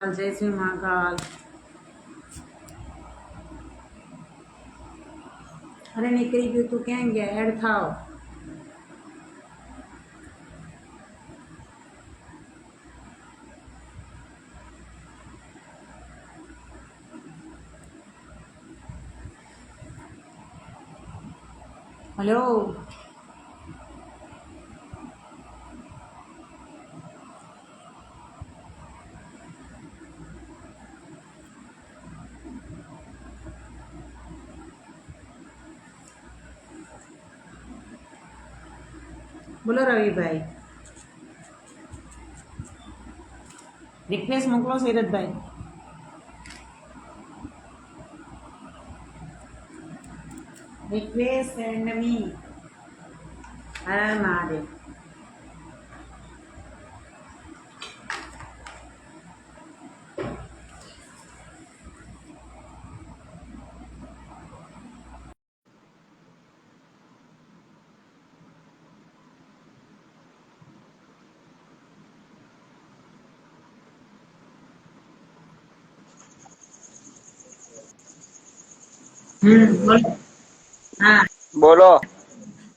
જય શ્રી મહાકાલ. અરે નીકળી ગયું તું, ક્યાં ગયા? એડ થાવ. હલો. બોલો રવિભાઈ. રિક્વેસ્ટ મોકલો શરદભાઈ. Request send me. Har Mahadev. બોલો. હા બોલો.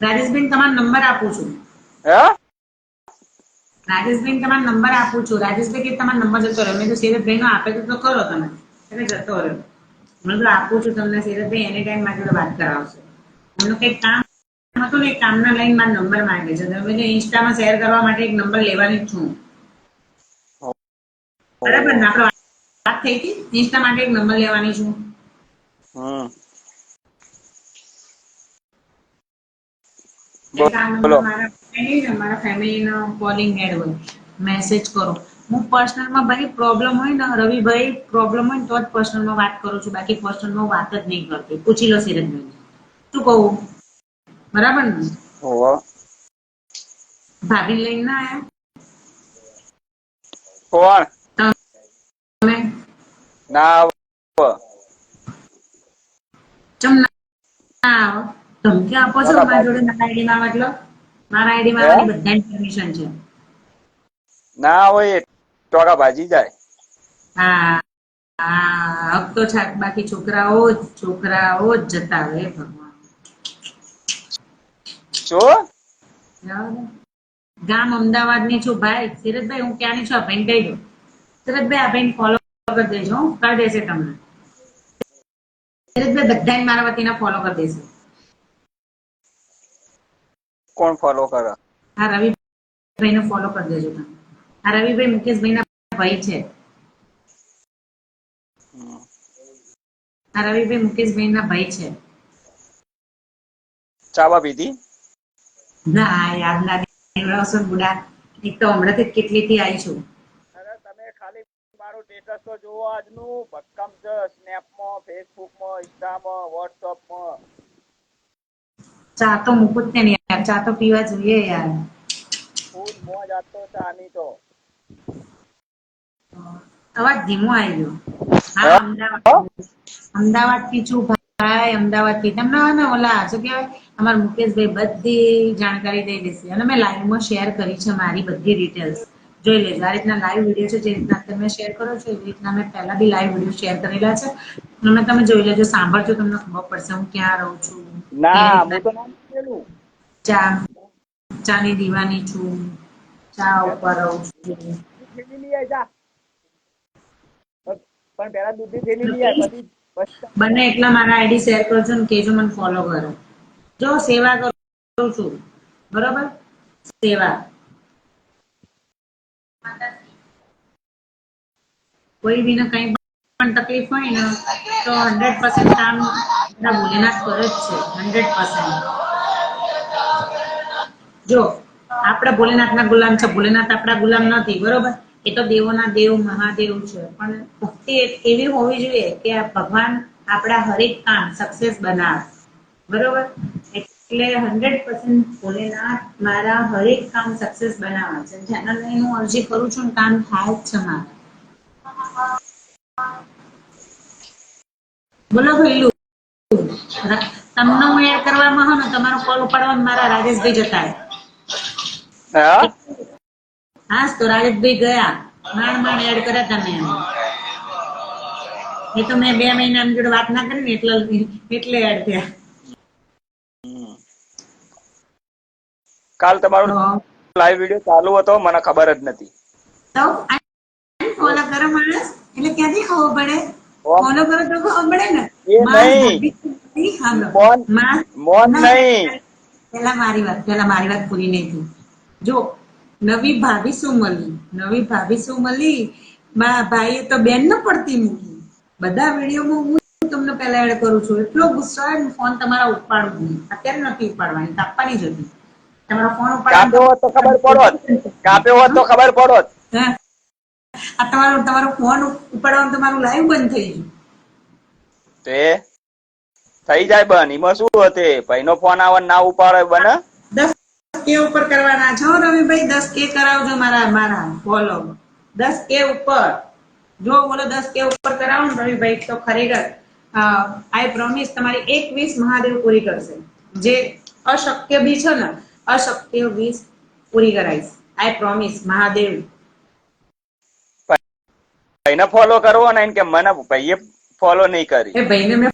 રાજેશભાઈ તમારો નંબર આપું છું. હે? રાજેશભાઈ તમારો નંબર આપું છું. રાજેશભાઈ કે તમારો નંબર જતો રહ્યો. મેં તો શરદભાઈ નો આપે તો કરો તમે. એટલે જતો રહ્યો. મેં તો આપું છું તમને. શરદભાઈ એની ટાઈમ મારી જોડે વાત કરાવશે. એમનું કંઈક કામ હતું ને, કામના લઈને મારો નંબર માંગે છે. તમે ઇન્સ્ટામાં શેર કરવા માટે એક નંબર લેવાની જ છું. બરાબર ને? આપણે વાત થઈ હતી. ઇન્સ્ટા માટે એક નંબર લેવાની છું. બોલો. મારા ફેમિલીનો કોલિંગ એડ હોય, મેસેજ કરો. હું પર્સનલમાં ભાઈ પ્રોબ્લેમ હોય ને, રવિભાઈ પ્રોબ્લેમ હોય ને તો જ પર્સનલમાં વાત કરું છું. બાકી પર્સનલમાં વાત જ નહીં કરતી. પૂછી લો સિરજભાઈ. શું કહું? બરાબર ને? ભાભી લઈને ના આયા? કોણ? તમે ના. ચમ ના આવો? ધમકી આપો છો મારી જોડે મારા આઈડીમાં? મતલબ મારા આઈડીમાં હે? આવવાની બધાની પરમિશન છે. ના હોય ટોકા ભાજી જાય. હા હા, હક તો છાક. બાકી છોકરાઓ જ જતા રહે. ભગવાન. શું? ગામ અમદાવાદ ની છું ભાઈ. સિરજભાઈ હું ક્યાંની છું? આ ભાઈને કહી દો. સિરજભાઈ આ ભાઈને ફોલો કરી દેજો. કરી દેશે તમને. સિરજભાઈ બધાને મારા વતીના ફોલો કરી દેશે. કોણ ફોલો કરે? આ રવિભાઈને ફોલો કરી દેજો તમે. આ રવિભાઈ મુકેશભાઈના ભાઈ છે. આ રવિભાઈ મુકેશભાઈના ભાઈ છે. ચાવા પીધી? ના યાદ ના દેવડાવશો બુડા. એક તો હમણાંથી કેટલીથી આવી છું. અરે તમે ખાલી મારું સ્ટેટસ તો જોવો આજનું. ભક્કમ છે. સ્નેપમાં, ફેસબુકમાં, ઇન્સ્ટામાં, વોટ્સઅપમાં. ચા તો મૂકું જ નહીં યાર. ચા તો પીવા જોઈએ યાર. ફૂલ મોજ આપતો ચાની તો. અવાજ ધીમો આવી ગયો. હા, અમદાવાદ થી છું ભાઈ. અમદાવાદ થી તમને ઓલા શું કહેવાય, અમારા મુકેશભાઈ બધી જાણકારી દઈ દેશે. અને મેં લાઈવમાં શેર કરી છે મારી બધી ડિટેલ્સ. જોઈ લેજો. આ રીતના લાઈવ વિડીયો છે, જે રીતના તમે શેર કરો છો એવી રીતના મેં પહેલા બી લાઈવ વિડીયો શેર કરેલા છે. અને તમે જોઈ લેજો, સાંભળજો, તમને ખબર પડશે હું ક્યાં રહું છું. કેવી ના, રીતના હું તો ના પેલું. ચાની દીવાની છું. ચા ઉપર રહું છું. થેલી લઈ આય જા. પણ પેલા દૂધની થેલી લઈ આય, પછી બને એટલા મારા આઈડી શેર કરજો ને કેજો મને ફોલો કરો. જો સેવા કરું છું, બરોબર? સેવા. કોઈ બીને કઈ પણ તકલીફ હોય ને તો 100% કામ ભોલેનાથ કરે જ છે. 100%. જો આપણે ભોલેનાથના ગુલામ છે. ભોલેનાથ આપણા ગુલામ નથી, બરોબર? એ તો દેવોના દેવ મહાદેવ છે. પણ ભક્તિ એવી હોવી જોઈએ કે આ ભગવાન આપણા હરેક કામ સક્સેસ બનાવે, બરોબર? એટલે 100% ભોલેનાથ મારા હરેક કામ સક્સેસ બનાવે છે. જેના લઈને હું અરજી કરું છું ને કામ થાય જ છે મારે. બોલો ભઈલું. તમને હું એડ કરવામાં હો ને તમારો કોલ ઉપાડવામાં મારા રાજેશભાઈ જતા રહે. હા. હા તો રાજેશભાઈ ગયા. માંડ એડ કર્યા હતા મેં. એ તો મેં 2 મહિના એમ જોડે વાત ના કરી ને એટલે એડ થયા. કાલ તમારો લાઈવ વિડિયો ચાલુ હતો, મને ખબર જ નથી. તો ફોલો કરો માણસ એટલે ક્યાંથી ખબર પડે? ફોલો કરો તો ખબર પડે ને. એ નહીં મોન નહીં. પેલા મારી વાત પૂરી નહીં થઈ. જો નવી ભાભી શું મળી ભાઈએ તો બેન ન પડતી મૂકી. બધા વિડીયોમાં હું તમને પહેલા એડ કરું છું. એટલો ગુસ્સો આવે ને ફોન તમારા ઉપાડું નહીં. અત્યારે નથી ઉપાડવાની, કાપવાની જ હતી. તમારો ફોન કાપ્યો હોત તો ખબર પડોત. આ તમારો ફોન ઉપાડવાનું તમારું લાઈવ બંધ થઈ ગયું. તે થઈ જાય બન, એમાં શું હતે? ભાઈનો ફોન આવે ના ઉપાડે બને. 10K ઉપર કરવાના છો રવિભાઈ, 10K કરાવજો મારા ફોલો. 10K ઉપર જો બોલો 10K ઉપર કરાવો ને રવિભાઈ તો ખરેખર આઈ પ્રોમિસ તમારી 21 મહાદેવ પૂરી કરશે. જે અશક્ય બી છે ને અશક્ય 20 પૂરી કરાઈશ. આઈ પ્રોમિસ મહાદેવ. ભાઈને ફોલો કરવો ને કે મને ભાઈએ ફોલો નહીં કરી. એ ભાઈને મેં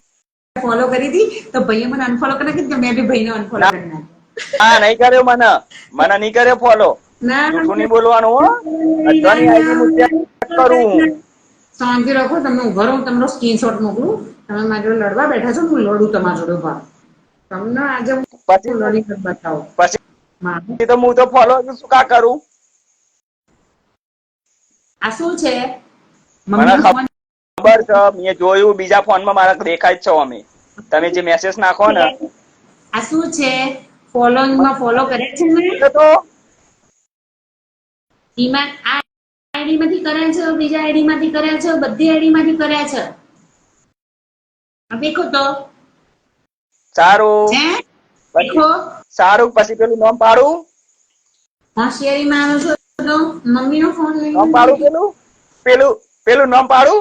ફોલો કરી હતી તો ભાઈએ મને અનફોલો કરી નાખી, મેં બી ભાઈને અનફોલો કરી નાખ્યો. હા નહીં કર્યો, મને નહીં કર્યો ફોલો. જૂઠું નહીં બોલવાનું હો. અધવાની આઈડી હું ચેક કરું. શાંતિ રાખો, તમને ઉભા રહો, તમારો સ્ક્રીનશોટ મોકલું. તમે મારી જોડે લડવા બેઠા છો, હું લડું તમારા જોડે ઉભા. તમને આજે પછી લડી બતાવો. પછી તો હું તો ફોલો શું કા કરું? આ શું છે? મને ખબર છે, મેં જોયું બીજા ફોનમાં મારા દેખાય જ છો અમે. તમે જે મેસેજ નાખો ને આ શું છે? ફોલોઈંગમાં ફોલો કરે છે ને તો ઈમાં આ આઈડી માંથી કર્યા છે, બીજા આઈડી માંથી કર્યા છે, બધી આઈડી માંથી કર્યા છે. દેખો તો સારું. દેખો સારું, પછી પેલું નામ પાડું. હોશિયારીમાં આવ્યો છો તો મમ્મીનો ફોન લઈને નામ પાડું પેલું નામ પાડું.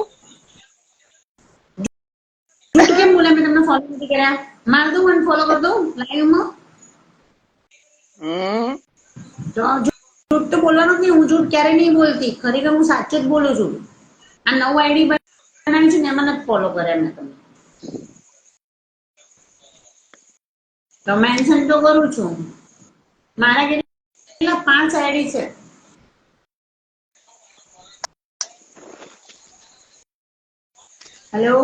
કેમ બોલે મેં તમને ફોલો નથી કર્યા? માર દઉં અને ફોલો કરી દઉં લાઈવમાં. તો જૂઠ તો બોલવાનું જ નહીં. હું જૂઠ ક્યારે નહીં બોલતી, ખરેખર હું સાચું જ બોલું છું. આ નવું આઈડી બનાવી છે ને એમાં નથી ફોલો કર્યા મેં તમને. તો મેન્શન તો કરું છું. મારા કેટલા 5 આઈડી છે. હેલો,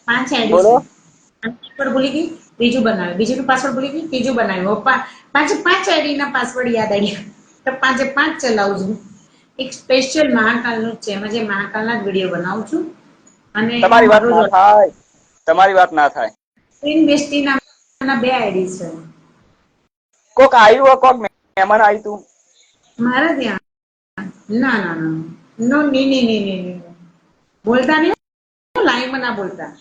5 આઈડી છે. પાસવર્ડ ભૂલી ગઈ, બીજું બનાવ્યું. બીજું પાસવર્ડ ભૂલી ગઈ, ત્રીજું બનાવ્યું. 5 આઈડી ના પાસવર્ડ યાદ આવી ગયા તો 5 ચલાવું છું. એક સ્પેશિયલ મહાકાલનું જ છે, એમાં જે મહાકાલના જ વિડીયો બનાવું છું. અને તમારી વાત ના થાય. ક્વીન બેસ્ટી નામના 2 આઈડી છે. કોક આવ્યું કોક મહેમાન આવ્યું તું મારા ત્યાં? ના નો ની બોલતા નહીં. લાઈવમાં ના બોલતા.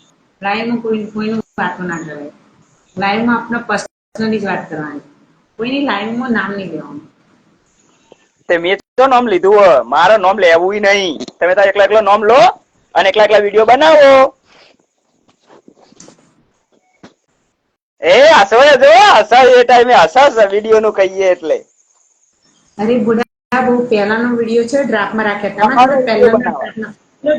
લાઈવમાં કોઈનું વાતો ના કરાય. લાઈવમાં આપણે પર્સનલી જ વાત કરવાની. કોઈની લાઈવમાં નામ નહીં લેવાનું. તે મેં તો નામ લીધું હો, મારે નામ લેવું નહીં. તમે તો એકલા નામ લો અને એકલા વિડીયો બનાવો. એ હસો જો હસા એ ટાઈમે હસા વિડીયો નું કહીએ એટલે. અરે બુડા બહુ પહેલાનો વિડીયો છે, ડ્રાફ્ટમાં રાખ્યા હતા.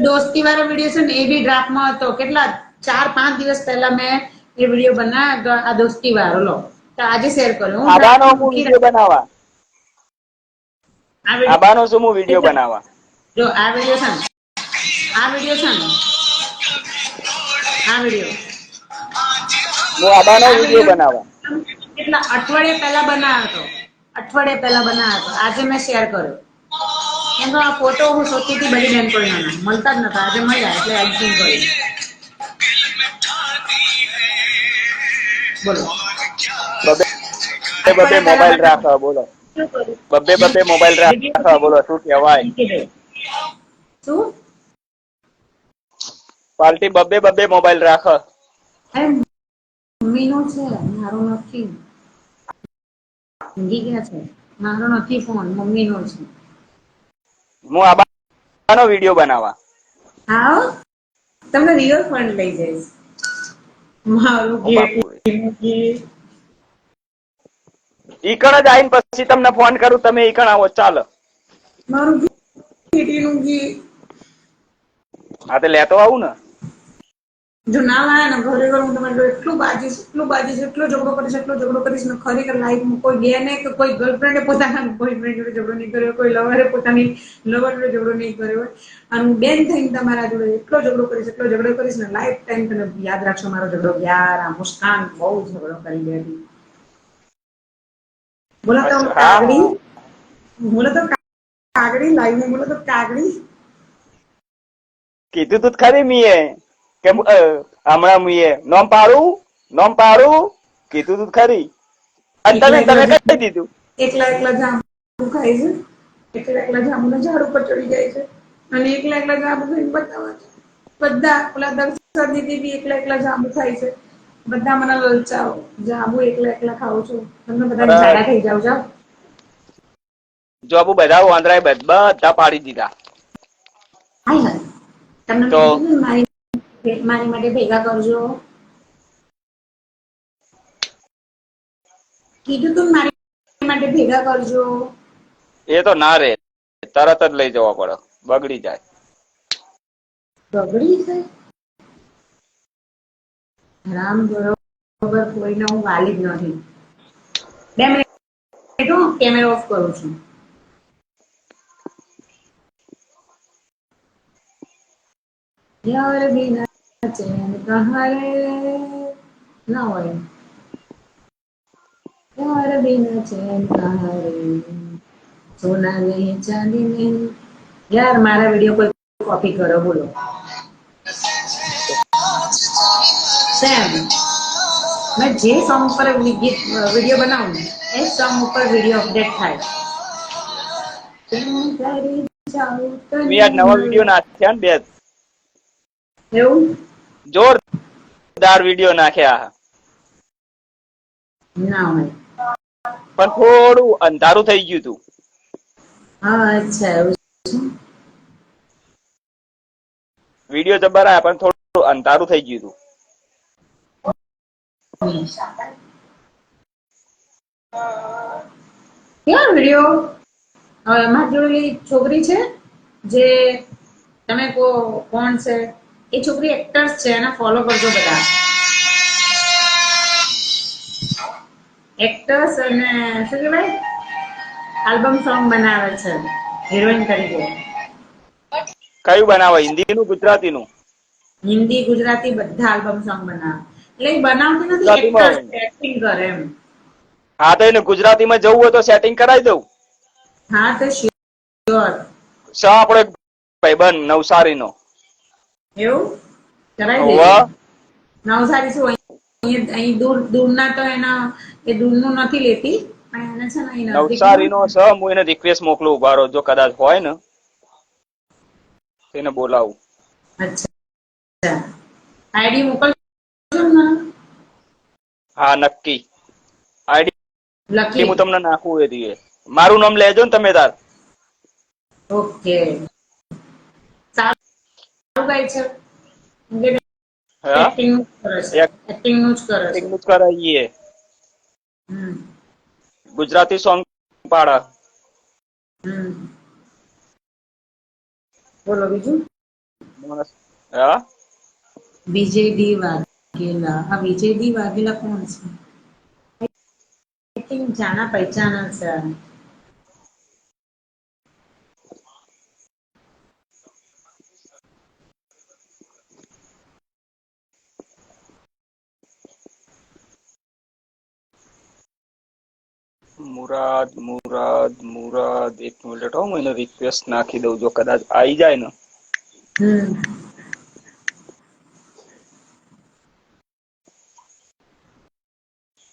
દોસ્તી વાળો વિડીયો છે ને એ બી ડ્રાફ્ટમાં હતો. કેટલા 4-5 દિવસ પહેલા મેં એ વિડીયો બનાવ્યો તો આ દોસ્તી વાળો લો તો આજે શેર કર્યો. આબાનો વિડીયો બનાવવા જો આ વિડીયો છે ને આ વિડીયો હું આબાનો વિડીયો બનાવવા કેટલા અઠવાડિયા પહેલા બનાવ્યો હતો. આજે મેં શેર કર્યો. કેમ કે આ ફોટો હું શોધતી હતી બધી બેનપણીઓના, મળતા જ નતા. આજે મળ્યા એટલે એડિટિંગ કર્યું. બોલો બબ્બે મોબાઈલ રાખો. બોલો બબ્બે મોબાઈલ રાખો. બોલો શું કહેવાય? શું પાર્ટી બબ્બે મોબાઈલ રાખો. અરે મમ્મીનો છે, મારો નથી. ઊંઘી ગયા છે. મારો નથી ફોન, મમ્મીનો છે. હું આબાનો વિડીયો બનાવવા. હા, તમને રિયલ ફંડ લઈ જઈશ. મારું ઈકણ જ આવીને પછી તમને ફોન કરું. તમે ઈકણ આવો ચાલો. મારું ટીટીનું ગીત. હા તો લેતો આવું ને. જો ના લાયા ને ખરેખર હું તમારે જોડે એટલું બાજીશ, એટલો ઝઘડો કરીશ ને ખરેખર લાઈફમાં કોઈ બેને કે કોઈ ગર્લફ્રેન્ડે પોતાના બોયફ્રેન્ડ જોડે ઝઘડો નહીં કર્યો, કોઈ લવરે પોતાની લવર જોડે ઝઘડો નહીં કર્યો. અને હું બેન થઈને તમારા જોડે એટલો ઝઘડો કરીશ ને લાઈફ ટાઈમ તમે યાદ રાખશો મારો ઝઘડો. યાર આ મુસ્કાન બહુ ઝઘડો કરી ગઈ હતી. બોલો તો અચ્છા હા કાગડી, હા લાઈવ બોલો તો કાગડી. કીધું તું ખરી મીએ કે હમણાં મીએ નોમ પાડું કીધું તું ખરી. અને તમે કહી દીધું. એકલા જાંબુ ખાય છે, એકલા જાંબુના ઝાડ ઉપર ચડી જાય છે અને એકલા જાંબુ ખાઈને બતાવે છે. બધા ઓલા દક્ષા દીદી બી એકલા જાંબુ ખાય છે. બધા મને લલચાવો, જાંબુ એકલા ખાવ છું. તમને બધાને અરે જાડા થઈ જાવ જાવ. જો આબુ બધા વાંદરાએ બધા પાડી દીધા. હાય હાય. તમને તો મેં કીધું ને મારી માટે ભેગા કરજો. કીધું તું મારી માટે ભેગા કરજો. એ તો ના રે, તરત જ લઈ જવા પડે, બગડી જાય. બગડી જાય. રામ બરોબર કોઈને હું વાલી જ નથી. 2 મિનિટ હું કેમેરા ઓફ કરું છું. यार बिना चैन कहाँ रे ना હોય. यार बिना चैन कहाँ रे सोना नहीं चांदी नहीं. યાર મારા વિડીયો કોઈ કોપી કરો બોલો. સેમ મેં જે સોંગ પર વિડીયો બનાવું ને એ સોંગ ઉપર વિડીયો અપડેટ થાય. મેં આજ નવા વિડીયો નાખ્યા ને બે. એવું જોરદાર વિડીયો નાખ્યા. ના હોય. પણ થોડું અંધારું થઈ ગયું હતું. હા અચ્છા એવું. વિડીયો જબ્બર આયા પણ થોડું અંધારું થઈ ગયું હતું. કેવા વિડીયો મારી જોડે છોકરી છે જે તમે કો કોણ છે એ છોકરી એક્ટર્સ છે એને ફોલો કરજો બધા. એક્ટર્સ અને શું કહેવાય આલ્બમ સોંગ બનાવે છે હિરોઈન તરીકે. કયું બનાવે, હિન્દી નું ગુજરાતી નું? હિન્દી ગુજરાતી બધા આલ્બમ સોંગ બનાવે. એટલે એ બનાવતી નથી, એક્ટર્સ ગુજરાતીમાં એક્ટિંગ કરે એમ. હા તો એને ગુજરાતીમાં જવું હોય તો સેટિંગ કરાવી દઉં. હા તો શ્યોર. આપણો એક ભાઈબંધ નવસારી નો. એવું કરાવી દેજો. હોવ નવસારી શું અહીં દૂરના તો એના એ દૂરનું નથી લેતી પણ એને છે ને અહીં નજદીકનું. નવસારી નો સ હું એને રિક્વેસ્ટ મોકલું ઉભારો જો કદાચ હોય ને એને બોલાવું. અચ્છા આઈડી મોકલજો ને. હા નક્કી, આઈડી લકી હું તમને નાખું એ મારું નામ લેજો ને તમે તાર. ઓકે સારું ગાય છે. હા એક્ટિંગ કરે છે, એક્ટિંગ નું જ કરે છે. એકનું જ કરાવીએ. હમ ગુજરાતી સોંગ પાડા. બોલો બીજું. હા વિજય ડી વાઘેલા. આ વિજય ડી વાઘેલા કોણ છે? આઈ થિંક જાના પહેચાના છે. મુરાદ એક મિનિટ હું એને રિક્વેસ્ટ નાખી દઉં જો કદાચ આવી જાય ને.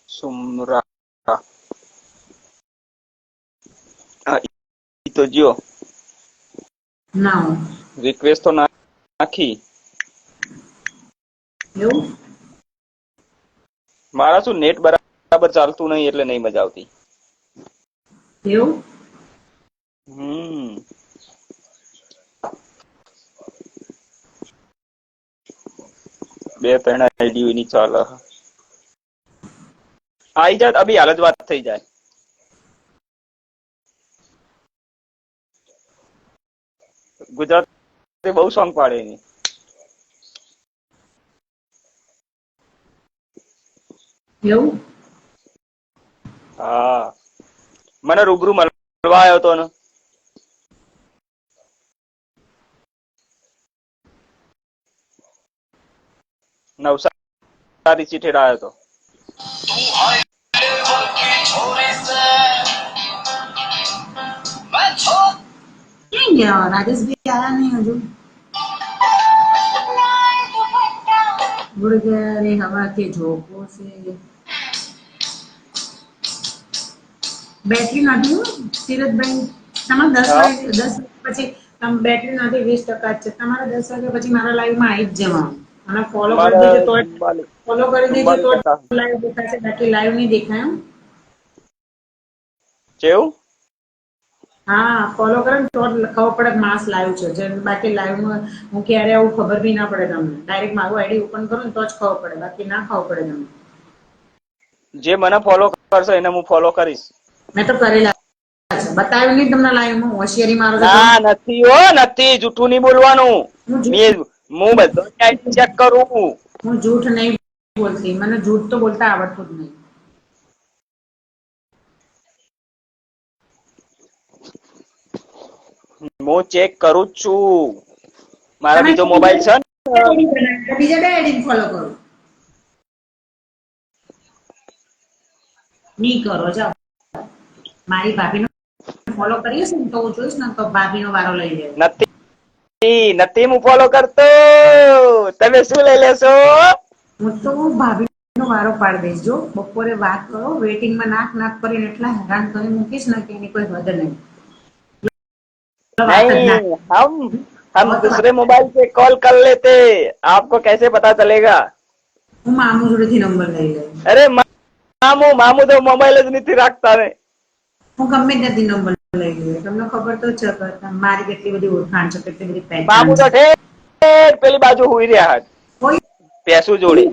સુમરા તો જો ના રિક્વેસ્ટ તો નાખી. એવું મારા શું નેટ બરાબર ચાલતું નહીં એટલે નહીં મજા આવતી. એવું બે ત્રણ આઈડી ની ચાલે. આઈ જાય અભી હાલ જ વાત થઈ જાય. ગુજરાતી બહુ સોંગ પાડે એની. એવું હા, મને રૂબરૂ મળવા આવ્યો તો ને. નવસારી થી ઠેડ આવ્યો તો. ક્યાં ગયા રાજેશભાઈ? આયા નહીં હજુ. ગુડગરે હવા કે ઝોકો સે. બેટરી નથી હો સીરજભાઈ. તમારે 10 હા વાગે 10 પછી બેટરી નથી, 20% જ છે. તમારે 10 વાગ્યા પછી મારા લાઈવમાં આવી જ જવાનું અને ફોલો કરી મારે દેજો તો ચુમ્બાલીસ ફોલો કરી દેજો તો 44%. લાઈવ દેખાશે, બાકી લાઈવ નહીં દેખાય એમ. કેવું? હા, ફોલો કરે ને તો જ ખબર પડે કે માસ લાઈવ છે. જેમ બાકી લાઈવમાં હું ક્યારે આવું ખબર બી ના પડે તમને. ડાયરેક્ટ મારું આઈડી ઓપન કરો ને તો જ ખબર પડે, બાકી ના ખબર પડે તમને. જે મને ફોલો કરશે એને હું ફોલો કરીશ. મેં તો કરેલા છે, બતાવ્યું નહીં તમને લાઈવમાં. હોશિયારી મારો છો ના, નથી હો, નથી. જૂઠું નહીં બોલવાનું. હું જૂઠ હું બધો ચેક કરું. હું જૂઠ નહીં બોલતી. મને જૂઠ તો બોલતા આવડતું જ નહીં. હું ચેક કરું જ છું. મારા તમે બીજો મોબાઈલ છે ને. બીજા બે આઈડી ફોલો કરો. નહીં કરો જાઓ. મારી ભાભીનો ફોલો કરીએ છે ને તો હું જોઈશ ને તો ભાભીનો વારો લઈ લેવો. નથી હું ફોલો કરતો. તમે શું લઈ લેશો? હું તો ભાભીનો વારો પાડી દઈશ. જો બપોરે વાત કરો, વેટિંગમાં નાક કરીને એટલા હેરાન કરી મૂકીશ ને કે એની કોઈ હદ નહીં. વાત જ नहीं, ના हम बहुत दूसरे मोबाइल से कॉल कर लेते. आपको कैसे पता चलेगा? હું મામુ જોડેથી નંબર લઈ લઉં. अरे मामू तो मोबाइल જ નથી રાખતા ને. હું ગમે ત્યાંથી નંબર લઈ લઉં. તમને ખબર તો છે કે મારી કેટલી બધી ઓળખાણ છે, કેટલી બધી મામુ પહેચાન તો છે. ઠેર પેલી બાજુ હુઈ રહ્યા હતા કોઈ પેસુ જોડે.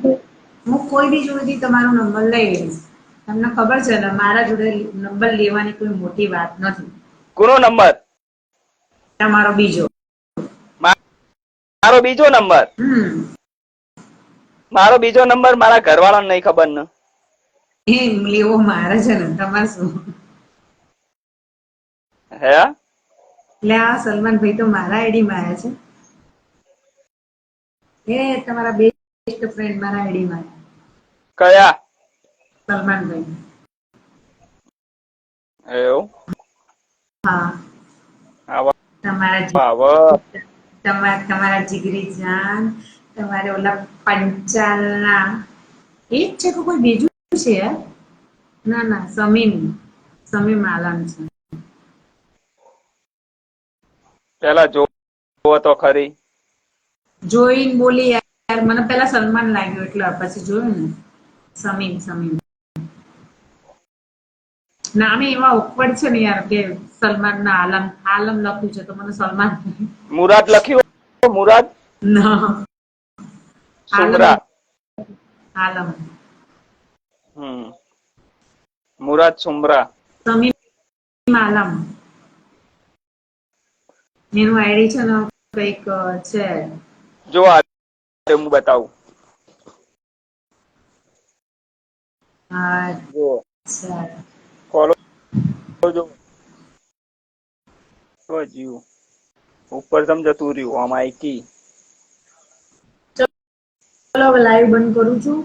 હું કોઈ બી જોડેથી તમારો નંબર લઈ લઈશ. તમને ખબર છે ને મારા જોડે નંબર લેવાની કોઈ મોટી વાત નથી. કોનો નંબર? તમારો બીજો. મારો બીજો નંબર? મારો બીજો નંબર મારા ઘરવાળાને નહીં ખબર ને. એમ લેવો મારે છે ને, તમારે શું? હે? એટલે આ સલમાનભાઈ તો મારા આઈડીમાં આવ્યા છે. એ તમારા બેસ્ટ ફ્રેન્ડ મારા આઈડીમાં કયા? સલમાનભાઈ. એવું? હા, આવા તમારા જીગરી જાન, તમારે ઓલા પંચાલના એ જ છે કે કોઈ બીજું છે યાર? ના સમીમ આલમ છે. પેલા જોવો તો ખરી. જોઈને બોલી યાર, મને પેલા સલમાન લાગ્યું એટલે પછી જોયું ને સમીમ. નામે એવા ઓકવર્ડ છે ને યાર કે સલમાન ના આલમ લખ્યું છે તો મને સલમાન. મુરાદ લખ્યું? મુરાદ ના, સુમરા. આલમ. મુરાદ સુમરા. સમીમ આલમ. એનું આઈડી છે ને કઈક છે. જો આ હું બતાવું. હા, જો ફોલો જો. તો જીવ ઉપર તમ જતું રહ્યું આમ આઈકી. ચલો હવે લાઈવ બંધ કરું છું.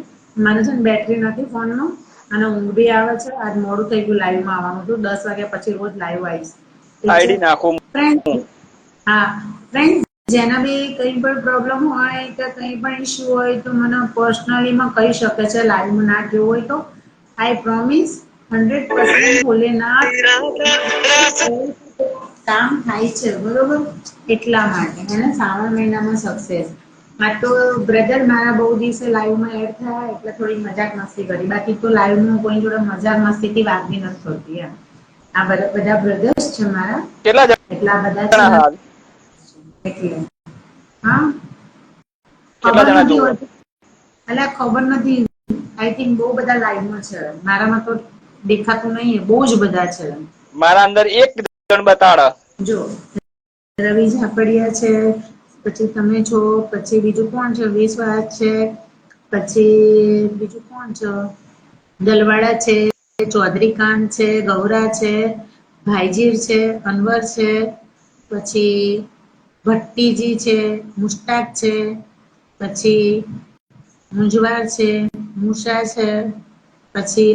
મારે છે ને બેટરી નથી ફોનનો અને ઊંઘ બી આવે છે. આજ મોડું થઈ ગયું લાઈવમાં આવવાનું હતું. 10 વાગ્યા પછી રોજ લાઈવ આવીશ. આઈડી નાખું. ફ્રેન્ડ, હા ફ્રેન્ડ, જેના બી કંઈ પણ પ્રોબ્લેમ હોય કે કંઈ પણ ઇશ્યુ હોય તો મને પર્સનલીમાં કહી શકે છે. લાઈવમાં ના જોવું હોય તો આઈ પ્રોમિસ 100% ભોલેનાથ કામ થાય છે, બરોબર? એટલા માટે અને શ્રાવણ મહિનામાં સક્સેસ. આ તો બ્રધર મારા બહુ દિવસે લાઈવમાં એડ થયા એટલે થોડી મજાક મસ્તી કરી. બાકી તો લાઈવમાં કોઈ જોડે મજાક મસ્તીથી વાત બી નથી કરતી એમ. આ બધા બ્રધર્સ છે મારા, કેટલા એટલા બધા છે જણા ને હાલ? એટલે હા, કેટલા ખબર જણા નથી જુઓ? હોતી. એટલે ખબર નથી. આઈ થિંક બહુ બધા લાઈવમાં છે. મારામાં તો દેખાતું નહીં, બહુ જ બધા છે. મારા અંદર એક જણ બતાડે. જો રવિ ઝાપડિયા છે, પછી તમે છો, પછી બીજું કોણ છે, વિશ્વાસ છે, પછી બીજું કોણ છે, દલવાડા છે, ચૌધરી ખાન છે, ગૌરા છે, ભાઈજીર છે, અનવર છે, પછી ભટ્ટીજી છે, મુસ્તાક છે, પછી મુંજવાર છે, મૂષા છે, પછી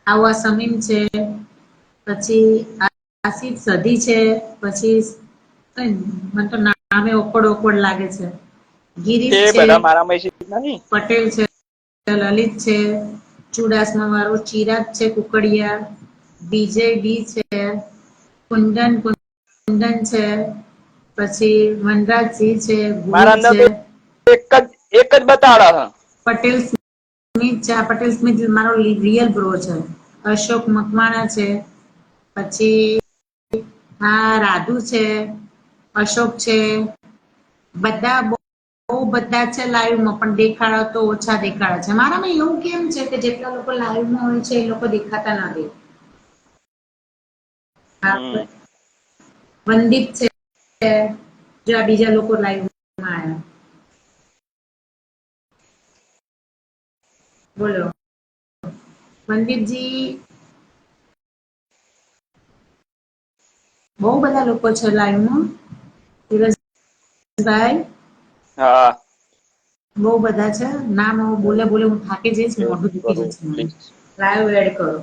આવા સમીમ છે, પછી આસિફ સધી છે, પછી મને તો નામે ઓકડ ઓકડ લાગે છે. એ ગિરીશ છે, બધા મારામાં છે નહીં. પટેલ છે, લલિત છે, ચુડાસમા વાળો ચિરાગ છે, કુકડિયા, વિજય ડી છે, કુંદન કુંદન છે, પછી વનરાજસિંહ છે, ભૂલ મારા અંદર છે, તો એક જ બતાડે છે. પટેલ સ્મિત છે. આ પટેલ સ્મિત મારો રિયલ બ્રો છે. અશોક મકવાણા છે, પછી હા રાધુ છે, અશોક છે, બધા બહુ બધા છે લાઈવમાં, પણ દેખાડા તો ઓછા દેખાડા છે. મારામાં એવું કેમ છે કે જેટલા લોકો લાઈવમાં હોય છે એ લોકો દેખાતા નથી. હમ વંદીપ છે, જો આ બીજા લોકો લાઈવમાં આવ્યા. બોલો મનદીપજી, બહુ બધા લોકો છે લાઈવમાં. ધીરજભાઈ, હા. બહુ બધા છે. નામ હું બોલે બોલે હું થાકી જઈશ, એવું મોઢું દુખી કરો જશે મારું. પ્લીઝ. લાઈવ એડ કરો.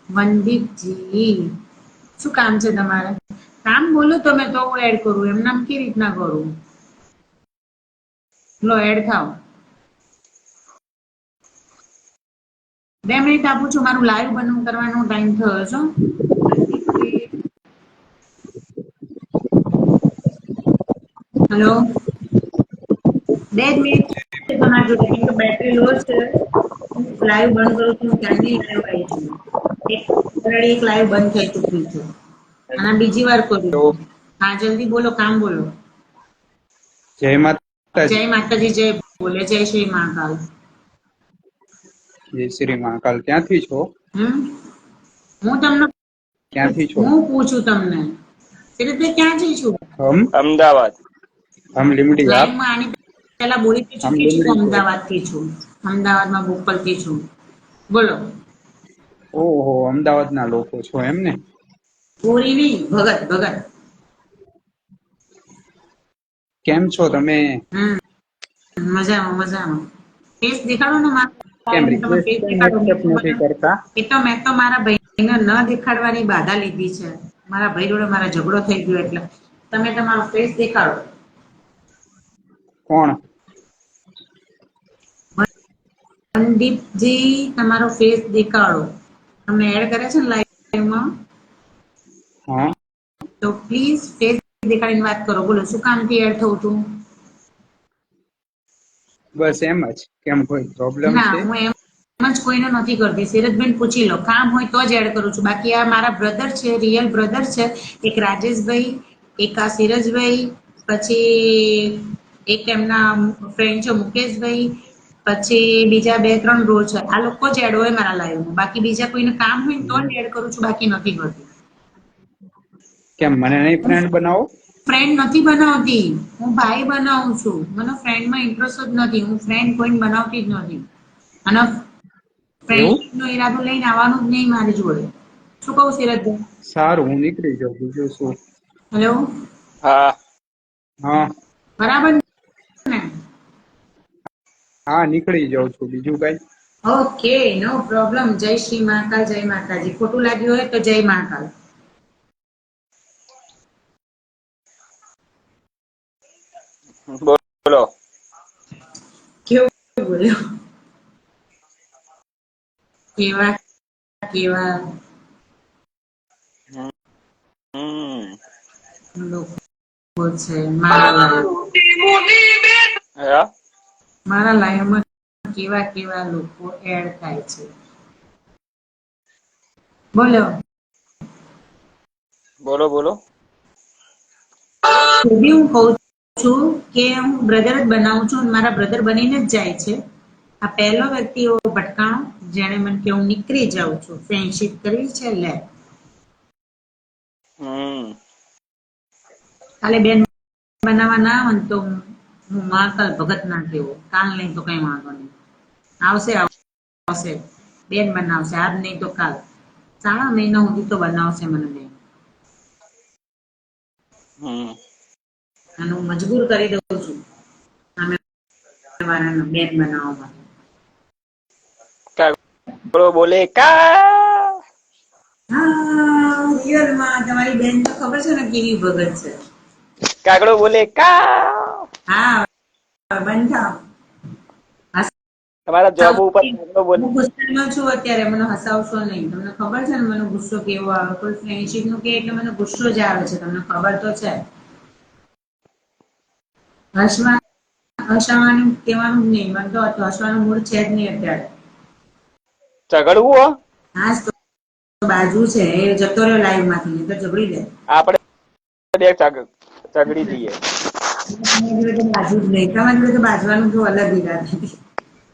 મનદીપજી, શું કામ છે તમારે? કામ બોલો તમે તો હું એડ કરું, એમ નામ કેવી રીતના કરું? લો એડ થાવ. 2 મિનિટ આપું છું, મારું લાઈવ બંધ કરવાનો ટાઈમ થયો છે. મનદીપજી, હલો, 2 જ મિનિટ છે તમારી જોડે, કેમ કે બેટરી લો છે. લાઈવ બંધ કરું છું, હું ક્યારની લાઈવ આવી છું. એક લાઈવ બંધ થઈ ચૂક્યું છે અને બીજી વાર કરું તો છું. હા જલ્દી બોલો, કામ બોલો. જય જય માતાજી. માતાજી, જય બોલે, જય શ્રી મહાકાલ. જય શ્રી મહાકાલ. ક્યાંથી છો? હમ હું તમને ક્યાંથી છો? હું પૂછું તમને એટલે ક્યાં જઈ છું? હમ અમદાવાદ. હમ લીમડી આપ લાઈવમાં આની પહેલા બોલી તો હમ ચૂકી છું, લીમડી છે. અમદાવાદ થી છું. અમદાવાદમાં બોપલ થી છું. બોલો. ઓહો, અમદાવાદ ના લોકો છો એમ ને? પૂરીવી ભગત ભગત. કેમ છો તમે? હમ મજામાં મજામાં. ફેસ દેખાડો ને કેમ મારા, તમે રિક્વેસ્ટ ફેસ કેમ દેખાડો. એક્સેપ્ટ નથી કરતા? મેં તો મારા ભાઈને ન દેખાડવાની બાધા લીધી છે. મારા ભાઈ જોડે મારા ઝઘડો થઈ ગયો એટલે તમે તમારો ફેસ દેખાડો. કોણ? મનદીપજી, તમારો ફેસ દેખાડો. તમને એડ કરે છે ને લાઈવમાં, હા. તો પ્લીઝ ફેસ દેખાડીને વાત કરો. બોલો શું કામથી એડ થવું તું? બસ એમ જ. કેમ કોઈ પ્રોબ્લેમ ના, છે? હું એમ જ કોઈને નથી કરતી. સિરજબેન પૂછી લો, કામ હોય તો જ એડ કરું છું. બાકી આ મારા બ્રધર છે, રિયલ બ્રધર છે. એક રાજેશભાઈ, એક આ સિરજભાઈ, પછી એક એમના ફ્રેન્ડ છે મુકેશભાઈ, પછી બીજા 2-3 રો છે. આ લોકો જ એડ હોય મારા લાઈવમાં. બાકી બીજા કોઈને કામ હોય ને તો જ એડ કરું છું, બાકી નથી કરતી. કેમ મને નહીં ફ્રેન્ડ બનાવો? ફ્રેન્ડ નથી બનાવતી, હું ભાઈ બનાવું છું. મને ફ્રેન્ડમાં ઇન્ટરેસ્ટ જ નથી. હું ફ્રેન્ડ કોઈને બનાવતી જ નથી. અને એવું? ફ્રેન્ડશિપ નો ઈરાદો લઈને આવવાનું જ નહીં મારી જોડે. શું કહું સિરજભાઈ? સારું, હું નીકળી જાઉં. બીજું શું? હેલો, હા. હા. બરાબર ને? હા, નીકળી જાઉં છું. બીજું કઈ? ઓકે, નો પ્રોબ્લેમ. જય શ્રી મહાકાલ, જય માતાજી. ખોટું લાગ્યું હોય તો જય મહાકાલ. બોલો. કેવું બોલ્યો? કેવા કેવા હમ. લોકો છે મારા લાઈવ, હા. મારા લાઈવમાં કેવા કેવા લોકો એડ થાય છે. બોલો. બોલો બોલો. તો બી હું કઉ છું કે હું બ્રધર જ બનાવું છું. મારા બ્રધર બનીને જ જાય છે. આ પહેલો વ્યક્તિ એવો ભટકાણો જેને મને કે હું નીકળી જાઉં છું, ફ્રેન્ડશીપ કરવી છે લે. હમ. કાલે બેન બનાવવા ના હોય ને તો હું મહાકાલ ભગત ના કેવો કાલ નહીં તો કઈ વાંધો નહીં. આવશે બેન બનાવશે આજ નહીં તો કાલ. 3 મહિના સુધી તો બનાવશે મને બેન. અને હું મજબૂર કરી દઉં છું સામે વાળાને બેન બનાવવા માટે. કાગડો બોલે કા. હા રિયલમાં તમારી બેન તો ખબર છે ને કેવી ભગત છે. કાગડો બોલે કા. હા બંધ થાવ. તમારા જોબ ઉપર કાગડો બોલે. હું ગુસ્સામાં છું અત્યારે, મને હસાવશો નહીં. તમને ખબર છે ને મને ગુસ્સો કેવો આવે. કોઈ ફ્રેન્ડશીપ નું કે એટલે મને ગુસ્સો જ આવે છે, તમને ખબર તો છે. હસવાનું કહેવાનું જ નહીં, મને તો હસવાનું મૂડ છે જ નહીં અત્યારે. ઝઘડવું હો. હા તો બાજુ છે એ જતો રહ્યો લાઈવ માંથી, નહીં તો ઝઘડી લે. આપણે બે ઝઘડી લઈએ. તમારી જોડે તો બાજુ જ નહીં, તમારી જોડે તો બાજવાનું તો અલગ ઈરાદા હતી.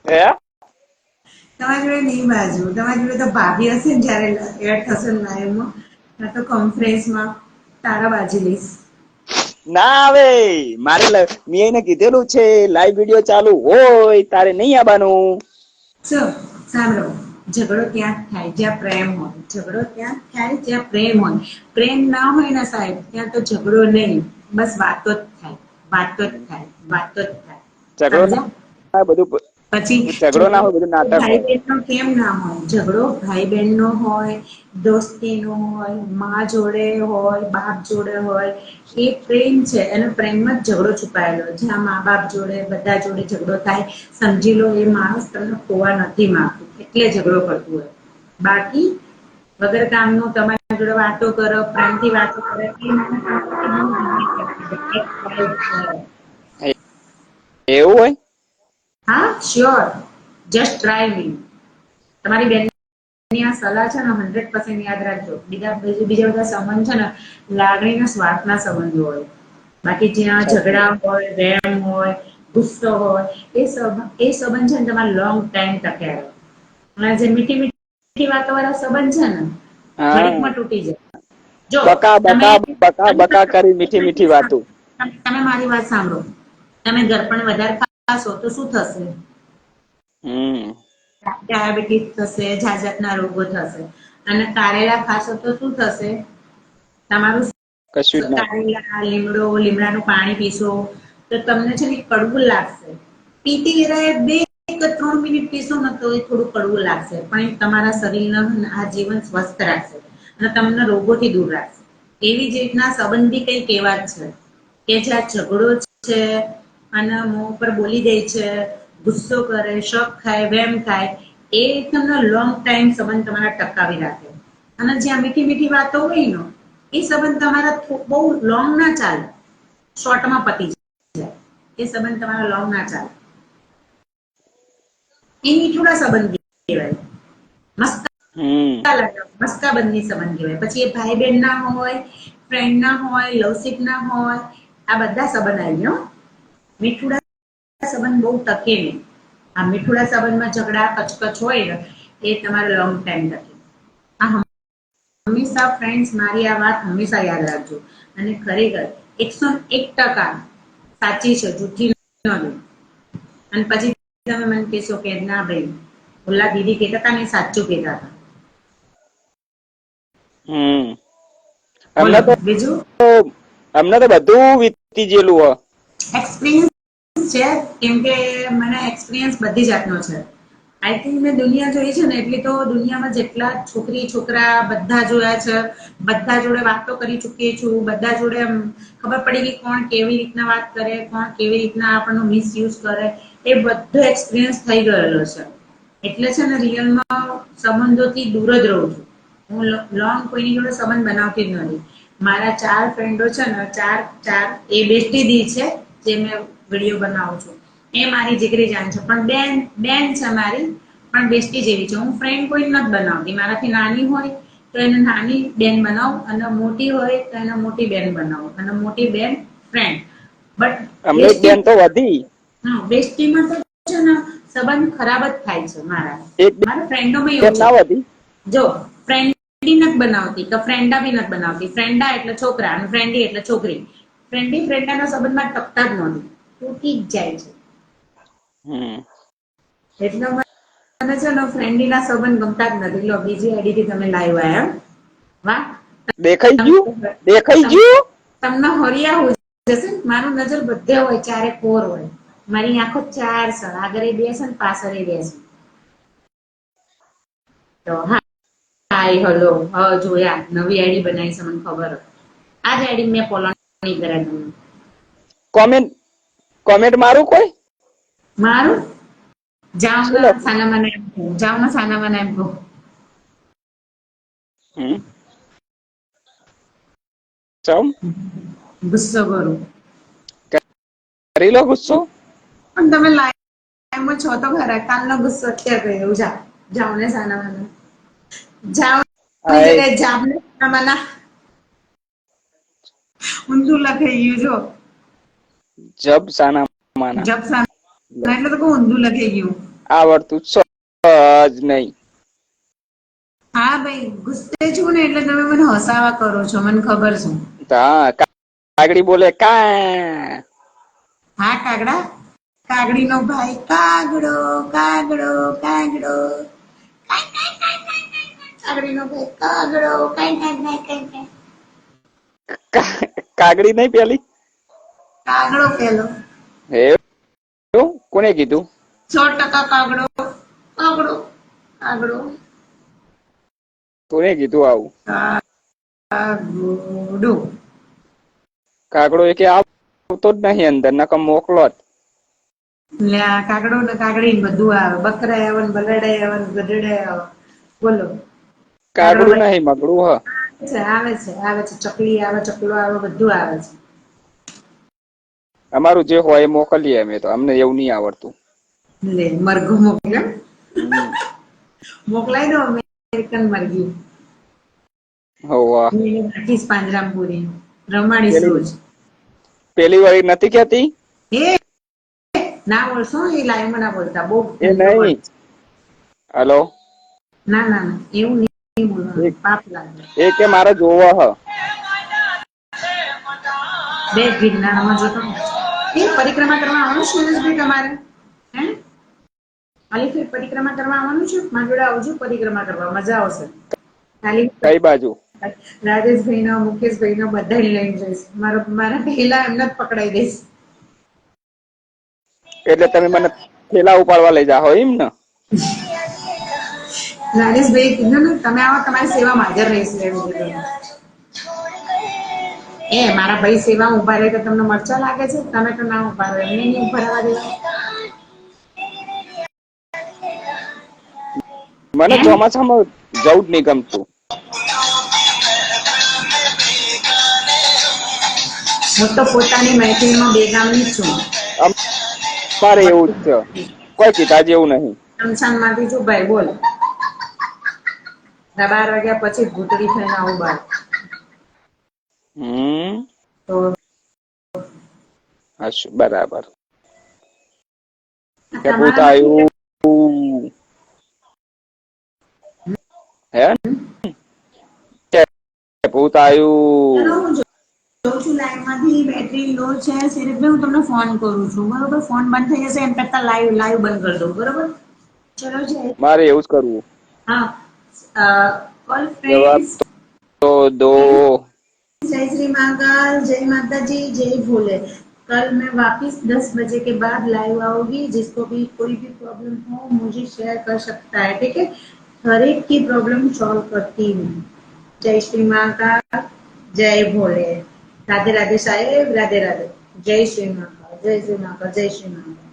હે તમારી જોડે નહીં બાજુ, તમારી જોડે તો ભાભી હશે ને જયારે એડ થશે ને લાઈવમાં, ના તો કોન્ફરન્સમાં તારા બાજી લઈશ. ના આવે મારે મેં એને કીધેલું છે લાઈવ વિડીયો ચાલુ હોય તારે નહીં આવવાનું. સાંભળો, ઝઘડો ત્યાં થાય જ્યાં પ્રેમ હોય. ઝઘડો ત્યાં થાય જ્યાં પ્રેમ હોય. પ્રેમ ના હોય ને સાહેબ ત્યાં તો ઝઘડો નહીં, બસ વાતો જ થાય, વાતો જ થાય, વાતો જ થાય. ઝઘડો ના બધું પછી ઝઘડો ના હોય બધું નાટક ભાઈ હોય. બહેનનો કેમ ના હોય? ઝઘડો ભાઈ બહેનનો હોય, દોસ્તીનો હોય, મા જોડે હોય, બાપ જોડે હોય. એ પ્રેમ છે, એનો પ્રેમમાં જ ઝઘડો છુપાયેલો. જ્યાં મા બાપ જોડે બધા જોડે ઝઘડો થાય, સમજી લો એ માણસ તમને ખોવા નથી માંગતું એટલે ઝઘડો કરતું હોય. બાકી વગર કામનો તમારી જોડે વાતો કરો, પ્રેમથી વાતો કરે, એવું હોય. હા શ્યોર, જસ્ટ ટ્રાય મી. તમારી બેનની આ સલાહ છે ને 100% યાદ રાખજો. બીજા બધા સંબંધ છે ને લાગણીના સ્વાર્થના સંબંધો હોય. બાકી જ્યાં ઝઘડા હોય, વેમ હોય, ગુસ્સો હોય, એ સંબંધ છે ને તમારે લોંગ ટાઈમ ટકે રહે. અને જે મીઠી મીઠી વાતો વાળા સંબંધ છે ને ઘડીકમાં તૂટી જાય. જો બકા તમે બકા બકા બકા કરી મીઠી મીઠી વાતો. તમે મારી વાત સાંભળો. તમે ગરપણ વધારે ખાશો તો શું થશે? ડાયાબિટીસ થશે, જાત જાતના રોગો થશે. અને કારેલા ખાશો તો શું થશે? તમારું કશું જ ના. કારેલા, લીમડાનું પાણી પીશો તો તમને છે ને કડવું લાગશે. પીતી રહે 2 કે 3 મિનિટ પીશો ને તો એ થોડું કડવું લાગશે, પણ એ તમારા શરીરને આ જીવન સ્વસ્થ રાખશે અને તમને રોગોથી દૂર રાખશે. એવી જ રીતના સંબંધી કંઈક એવા જ છે કે જ્યાં ઝઘડો છે અને મોં ઉપર બોલી દે છે, ગુસ્સો કરે, શક ખાય, વેમ ખાય, એ તમને લોંગ ટાઈમ સંબંધ તમારા ટકાવી રાખે. અને જ્યાં મીઠી મીઠી વાતો હોય ને એ સંબંધ તમારા બહુ લોંગ ના ચાલે, શોર્ટમાં પતી જાય. એ સંબંધ તમારા લોંગ ના ચાલે. એ મીઠુડા સંબંધ કહેવાય. મસ્કા બંધી સંબંધ કહેવાય. પછી એ ભાઈ બહેન ના હોય, ફ્રેન્ડ ના હોય, લવસીપ ના હોય, આ બધા સંબંધ આવી ગયો. મીઠુડા સંબંધ બહુ ટકે નહીં. આ મીઠુડા સંબંધમાં ઝઘડા કચકચ હોય ને એ તમારે લોંગ ટાઈમ ટકે. આ હંમેશા ફ્રેન્ડ્સ મારી આ વાત હંમેશા યાદ રાખજો. અને ખરેખર 101% સાચી છે, જૂઠી નથી. અને પછી તમે મને કહેશો કે ના ભાઈ ઓલા દીદી કહેતા હતા ને સાચું કહેતા હતા. અમને તો બીજું અમને તો બધું વીતી ગયેલું હોય. એક્સપિરિયન્સ છે, કેમ કે મને એક્સપિરિયન્સ બધી જાતનો છે. આઈ થિંક મેં દુનિયા જોઈ છે ને એટલી તો દુનિયામાં જેટલા છોકરી છોકરા બધા જોયા છે, બધા જોડે વાતો કરી ચૂકી છું, બધા જોડે ખબર પડી કે કોણ કેવી રીતના વાત કરે, કોણ કેવી રીતના આપણનો મિસયુઝ કરે, એ બધો એક્સપિરિયન્સ થઈ ગયેલો છે. એટલે છે ને રિયલમાં સંબંધોથી દૂર જ રહું છું. હું લોંગ કોઈની જોડે સંબંધ બનાવતી જ નથી. મારા 4 ફ્રેન્ડો છે ને, ચાર એ બેસ્ટી દી છે જે મેં વિડીયો બનાવું છું. એ મારી જીગરી જાન છે, પણ બેન છે મારી, પણ બેસ્ટી જેવી છે. હું ફ્રેન્ડ કોઈ નથી બનાવતી. મારાથી નાની હોય તો એને નાની બેન બનાવું, અને મોટી હોય તો એને મોટી બેન બનાવું, અને મોટી બેન ફ્રેન્ડ. બટ અમને એક બેન તો વધી. હા, બેસ્ટીમાં તો છે ને સંબંધ ખરાબ જ થાય છે. એક મારા ફ્રેન્ડોમાં એવું બેન છે. ના વધી. જો ફ્રેન્ડી નથી બનાવતી તો ફ્રેન્ડા બી નથી બનાવતી. ફ્રેન્ડા એટલે છોકરા અને ફ્રેન્ડી એટલે છોકરી. ફ્રેન્ડના સંબંધમાં ટકતા જ નથી, તૂટી જ જાય છે. હમ એટલે મને છે ને ફ્રેન્ડીના સંબંધ ગમતા જ નથી. લો બીજી આઈડી થી તમે લાઈવ આયા એમ? વાહ. દેખાઈ ગયું. તમને હરિયા હોય જશે ને, મારું નજર બધે હોય, ચારે કોર હોય, મારી આંખો ચાર છે, આગળ બે છે ને પાછળ બે છે. તો હા, હાય હલો હવે જોયા, નવી આઈડી બનાવી છે, મને ખબર હતી. આ જ આઈડી મેં ફોલો નહીં કર્યા તમને. કોમેન્ટ મારું કોઈ મારું જાઓ શું ના લખું? સાના મને એમ કહો, જાઓ ના સાના મને એમ કહો. ચમ ગુસ્સો કરું કરી લો ગુસ્સો. પણ તમે લાઈવમાં છો તો ખરા, કાલનો ગુસ્સો અત્યારે કર્યો. જાઓ ને સાના મને, જાઓ ની હાય જગ્યાએ જાવ ને સાના મને. ઊંધું લખાઈ ગયું જો. જબ સાના માના જબ સાના એટલે તો કહું ઊંધું લખાઈ ગયું. આવડતું જ નહીં. હા ભાઈ, ગુસ્સે છું ને એટલે તમે મને હસાવા કરો છો, મને ખબર છે. હા, કાગડી બોલે કા. હા કાગડા, કાગડી નો ભાઈ કાગડો, કાગડો, કાગડો. કાગડી નો ભાઈ કાગડો, કાઈ કાઈ કાઈ કાઈ. કાગડી નહીં પેલી કાગડો પેલો. હે કોને કીધું? 100% કાગડો, કાગડો, કાગડો. કોને કીધું આવું? કાગડો. કાગડો એ કે આવતો જ નહીં અંદર, નકર મોકલો જ. લે આ કાગડો ને કાગડી ને બધું આવે, બકરા આવે ને બલાડા આવે ને ગધેડા આવે. બોલો. કાગડો કાગડું નહીં મગડું હ. આવે છે, આવે છે, ચકલી આવે, ચકલો આવે, બધું આવે છે. અમારું જે હોય એ મોકલીએ અમે તો, અમને એવું નહીં આવડતું. લે મરઘું મોકલ્યો. હમ મોકલાઈ દો અમેરિકન મરઘી. હોવા રાખીશ પાંજરામાં પૂરી, રમાડીશ રોજ. પેલી વાળી નથી કેતી એ ના બોલશો, એ લાઈવમાં ના બોલતા, બહુ એ ઊંધો નહીં. વર્ડ છે. હલો ના ના ના એવું નહીં બોલવાનું, પાપ લાગે. એ કે મારે જોવા હ. બે ગિરનારમાં જતો એ પરિક્રમા કરવા આવવાનું છે સુરેશભાઈ તમારે? હે ખાલી પરિક્રમા કરવા આવવાનું છે? મારી જોડે આવજો પરિક્રમા કરવા, મજા આવશે. ખાલી કઈ બાજુ? રાજેશભાઈ નો, મુકેશભાઈ નો, બધા લઈને જઈશ. મારા પહેલા એમને જ પકડાઈ દઈશ. એટલે તમે મને થેલા ઉપાડવા લઈ જાઓ એમ ને? રાજેશભાઈ કીધું ને, તમે આવો તમારી સેવામાં હાજર રહીશ. એવું કીધું. એ મારા ભાઈ સેવામાં ઉભા રહે તો તમને મરચા લાગે છે? તમે તો ના ઉભા રહો, એમને નહીં ઉભા રહેવા દેવા. મને એમ ચોમાસામાં જવું જ નહીં ગમતું. હું તો પોતાની મહેફિલમાં બેગામની જ છું. અમારે એવું જ છે, કોઈ કીધા જેવું નહીં. માંથી છું ભાઈ, બોલ. 12 વાગ્યા પછી ભૂતળી થઈને આવું બહાર. તો હશું બરાબર. કે ભૂત તમારા આવ્યું હે? ભૂત આવ્યું. હું જોઉં છું લાઈવમાંથી બેટરી લો છે. સિરિયસલી હું તમને ફોન કરું છું, બરોબર? ફોન બંધ થઈ જશે એમ કરતા લાઈવ બંધ કરી દઉં, બરોબર? ચલો જય. મારે એવું જ કરવું. હા, ઓલ જવાબ ફ્રેન્ડ્સ, તો દો. जय श्री महाकाल, जय माता जी, जय भोले। कल मैं वापिस 10 बजे के बाद लाइव आऊंगी। जिसको भी कोई भी प्रॉब्लम हो मुझे शेयर कर सकता है, ठीक है? हर एक की प्रॉब्लम सॉल्व करती हूँ। जय श्री महाकाल, जय भोले, राधे राधे साहेब, राधे राधे। जय श्री महाकाल, जय श्री महाकाल, जय श्री महाकाल।